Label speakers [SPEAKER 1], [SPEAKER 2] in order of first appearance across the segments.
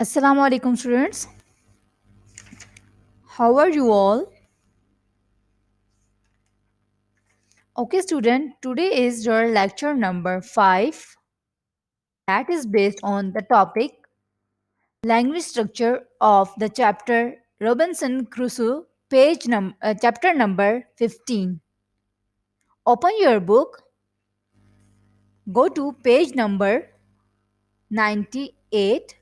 [SPEAKER 1] Assalamu alaikum students. How are you all? Okay student, today is your lecture number 5 that is based on the topic language structure of the chapter Robinson Crusoe chapter number 15. Open your book, go to page number 98.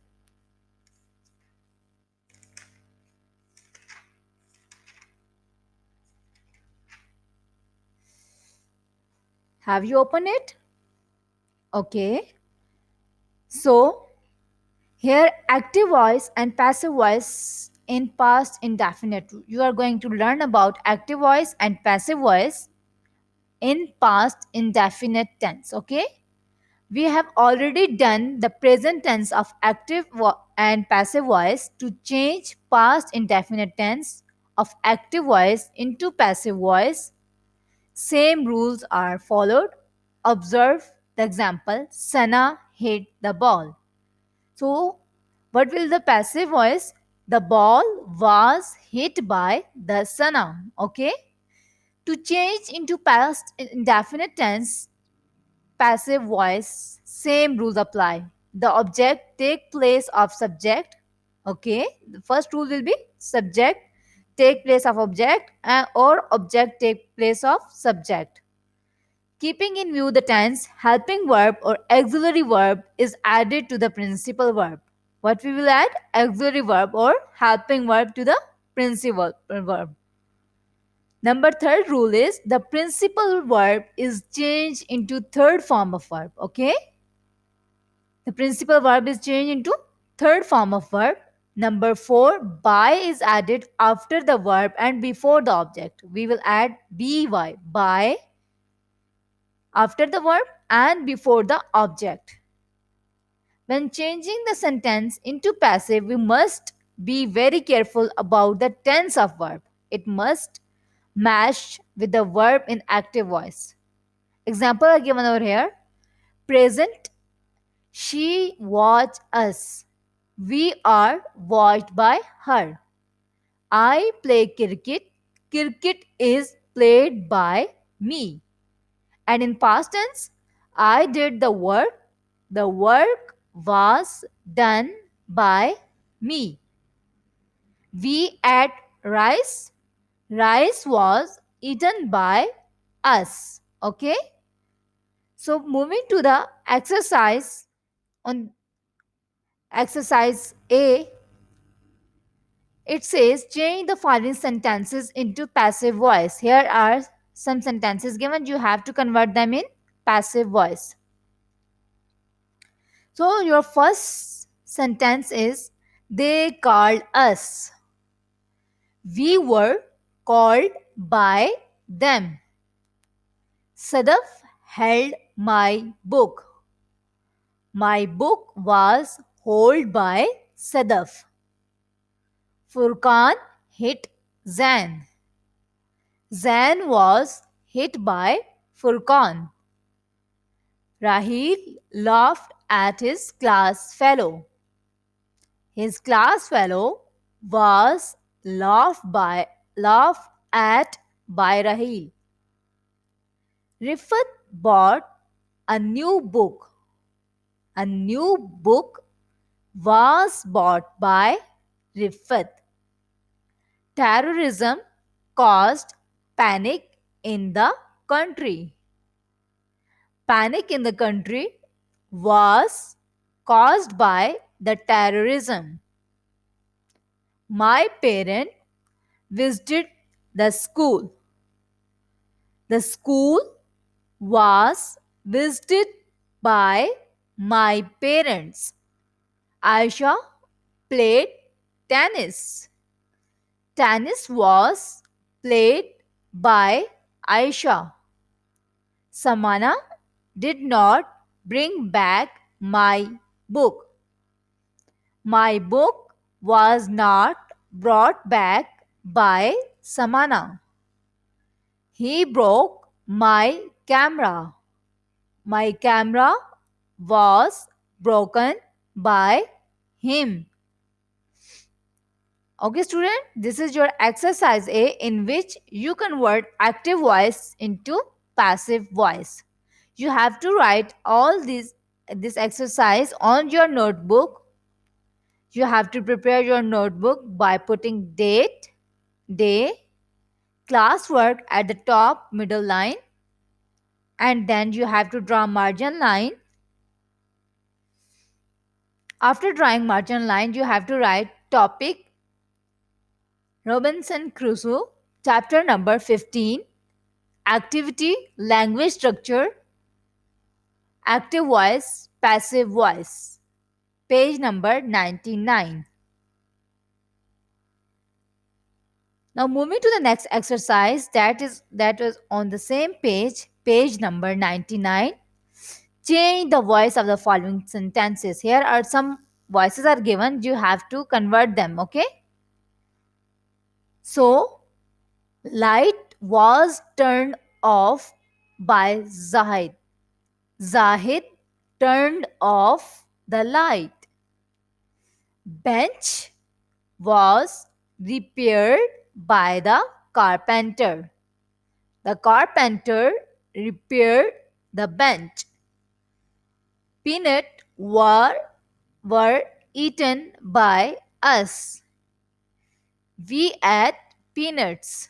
[SPEAKER 1] Have you opened it? Okay. So here, active voice and passive voice in past indefinite. You are going to learn about active voice and passive voice in past indefinite tense. Okay. We have already done the present tense of and passive voice. To change past indefinite tense of active voice into passive voice, same rules are followed. Observe the example: Sana hit the ball. So, what will the passive voice? The ball was hit by the Sana. Okay. To change into past indefinite tense, passive voice, same rules apply. The object take place of subject. Okay. The first rule will be subject take place of object or object take place of subject. Keeping in view the tense, helping verb or auxiliary verb is added to the principal verb. What we will add? Auxiliary verb or helping verb to the principal verb. Number third rule is the principal verb is changed into third form of verb. Okay? The principal verb is changed into third form of verb. Number four, by is added after the verb and before the object. We will add by after the verb and before the object. When changing the sentence into passive, we must be very careful about the tense of verb. It must match with the verb in active voice. Example are given over here. Present, she watched us. We are watched by her. I play cricket. Cricket is played by me. And in past tense, I did the work. The work was done by me. We ate rice. Rice was eaten by us. Okay. So moving to the exercise on exercise A, it says change the following sentences into passive voice. Here are some sentences given. You have to convert them in passive voice. So your first sentence is they called us. We were called by them. Sadaf held my book. My book was held by Sadaf. Furqan hit Zan. Zan was hit by Furqan. Rahil laughed at his class fellow. His class fellow was laughed at by Rahil. Rifat bought a new book. A new book was bought by Rifat. Terrorism caused panic in the country. Panic in the country was caused by the terrorism. My parent visited the school. The school was visited by my parents. Aisha played tennis. Tennis was played by Aisha. Samana did not bring back my book. My book was not brought back by Samana. He broke my camera. My camera was broken by him. Okay, student, this is your exercise A in which you convert active voice into passive voice. You have to write all this exercise on your notebook. You have to prepare your notebook by putting date, day, classwork at the top middle line, and then you have to draw margin line. After drawing margin line, you have to write topic Robinson Crusoe, chapter number 15, activity, language structure, active voice, passive voice, page number 99. Now moving to the next exercise, that is on the same page, page number 99. Change the voice of the following sentences. Here are some voices are given. You have to convert them. Okay. So light was turned off by Zahid. Zahid turned off the light. Bench was repaired by the carpenter. The carpenter repaired the bench. Peanut were eaten by us. We ate peanuts.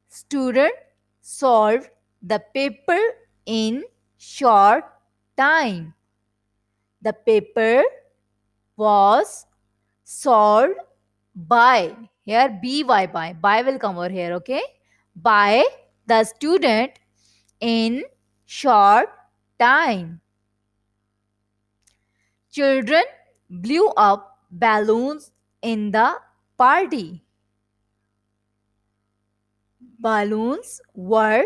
[SPEAKER 1] Student solved the paper in short time. The paper was solved by, here by will come over here, okay, by the student in short time. Children blew up balloons in the party. Balloons were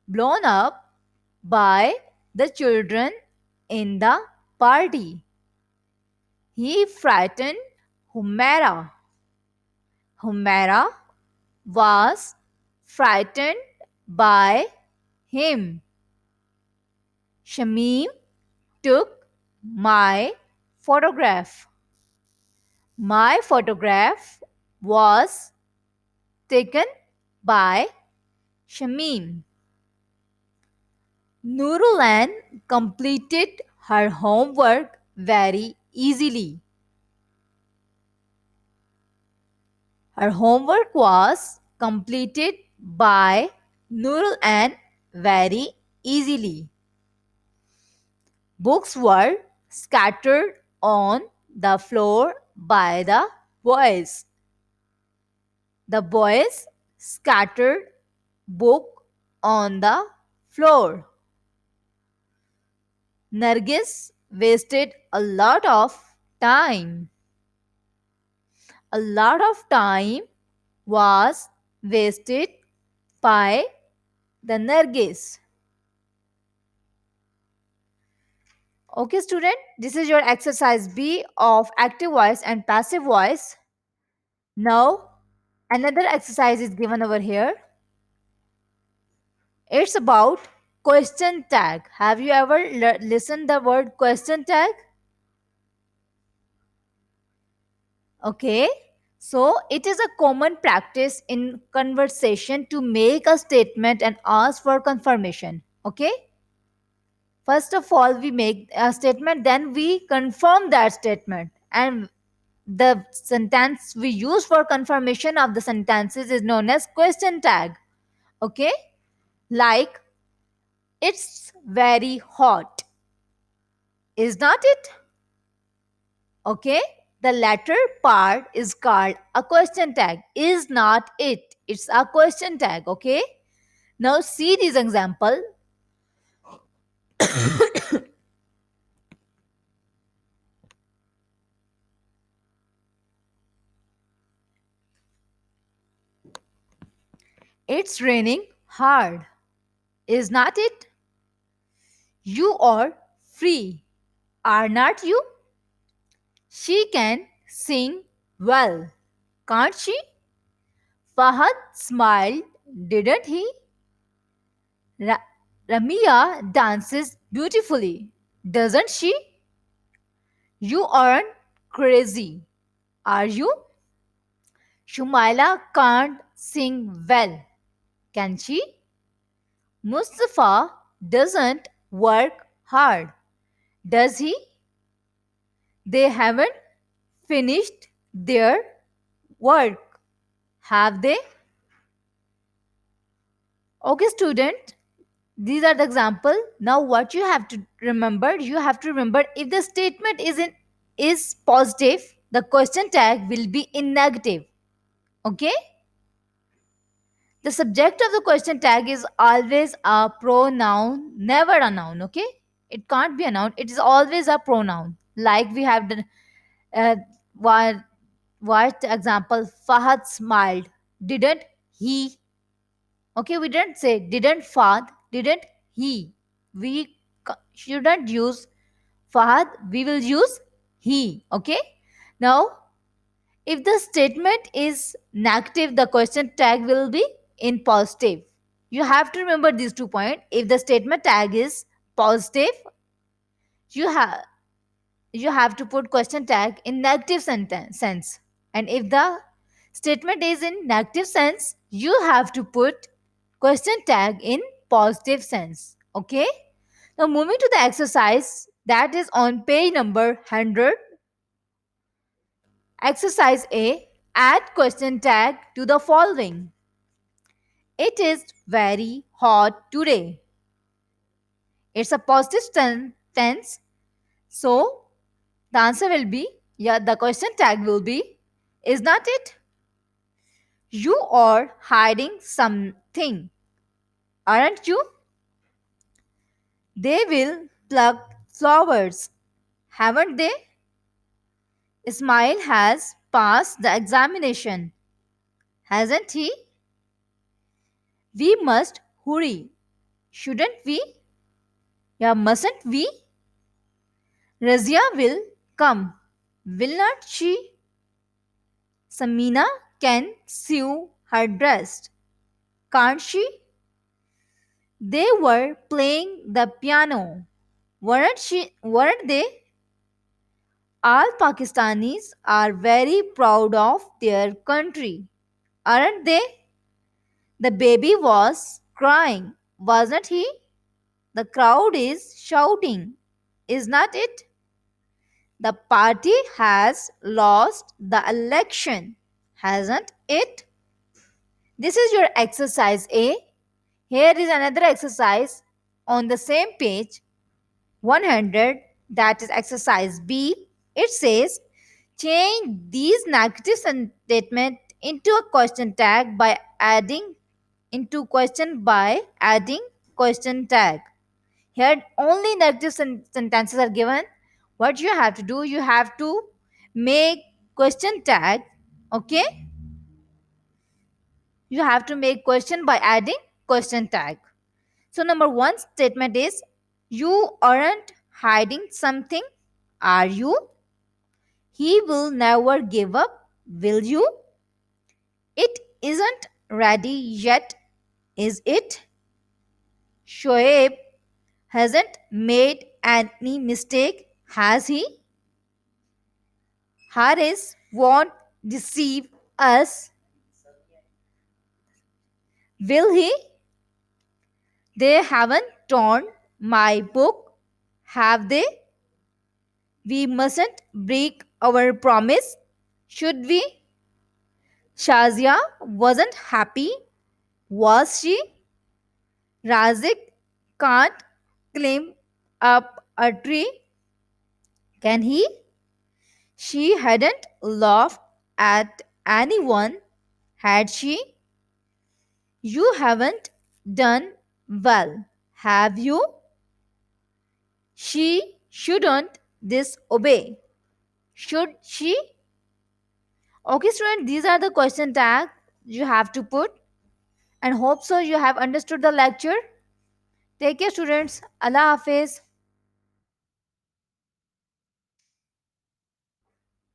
[SPEAKER 1] blown up by the children in the party. He frightened Humera. Humera was frightened by him. Shamim took my photograph. My photograph was taken by Shamim. Nurulan completed her homework very easily. Her homework was completed by Nurulan very easily. Books were scattered on the floor by the boys. The boys scattered book on the floor. Nargis wasted a lot of time. A lot of time was wasted by the Nargis. Okay, student, this is your exercise B of active voice and passive voice. Now, another exercise is given over here. It's about question tag. Have you ever listened the word question tag? Okay. So, it is a common practice in conversation to make a statement and ask for confirmation. Okay. First of all, we make a statement, then we confirm that statement. And the sentence we use for confirmation of the sentences is known as question tag. Okay. Like, it's very hot. Is not it? Okay. The latter part is called a question tag. Is not it? It's a question tag. Okay. Now see this example. It's raining hard. Is not it? You are free. Are not you? She can sing well. Can't she? Fahad smiled, didn't he? Ra- Ramia dances beautifully, doesn't she? You aren't crazy, are you? Shumaila can't sing well, can she? Mustafa doesn't work hard, does he? They haven't finished their work, have they? Okay, student, these are the example. Now what you have to remember, if the statement is positive, the question tag will be in negative. Okay, the subject of the question tag is always a pronoun, never a noun. Okay, it can't be a noun, it is always a pronoun. Like we have done uh, what what example, Fahad smiled, didn't he? Okay, we didn't say didn't Fahad, didn't he. We shouldn't use Fahad, we will use he. Okay, now if the statement is negative, the question tag will be in positive. You have to remember these 2 points. If the statement tag is positive, you have you have to put question tag in negative sense. And if the statement is in negative sense, you have to put question tag in positive sense. Okay? Now moving to the exercise that is on page number 100. Exercise A. Add question tag to the following. It is very hot today. It's a positive tense. So the answer will be, yeah, the question tag will be, is not it? You are hiding something, aren't you? They will pluck flowers, haven't they? Ismail has passed the examination, hasn't he? We must hurry, shouldn't we? Yeah, mustn't we? Razia will come, will not she? Samina can sew her dress, can't she? They were playing the piano, weren't they? All Pakistanis are very proud of their country, aren't they? The baby was crying, wasn't he? The crowd is shouting, is not it? The party has lost the election, hasn't it? This is your exercise A. Here is another exercise on the same page 100, that is exercise B. It says change these negative statement into a question tag by adding question tag. Here only negative sentences are given. What you have to do, you have to make question tag. Okay, you have to make question by adding question tag. So number one statement is, you aren't hiding something, are you? He will never give up, will you? It isn't ready yet, is it? Shoaib hasn't made any mistake, has he? Haris won't deceive us, will he? They haven't torn my book, have they? We mustn't break our promise, should we? Shazia wasn't happy, was she? Razik can't climb up a tree, can he? She hadn't laughed at anyone, had she? You haven't done well, have you? She shouldn't disobey, should she? Okay, student, these are the question tag you have to put, and hope so you have understood the lecture. Take care, students. Allah Hafiz.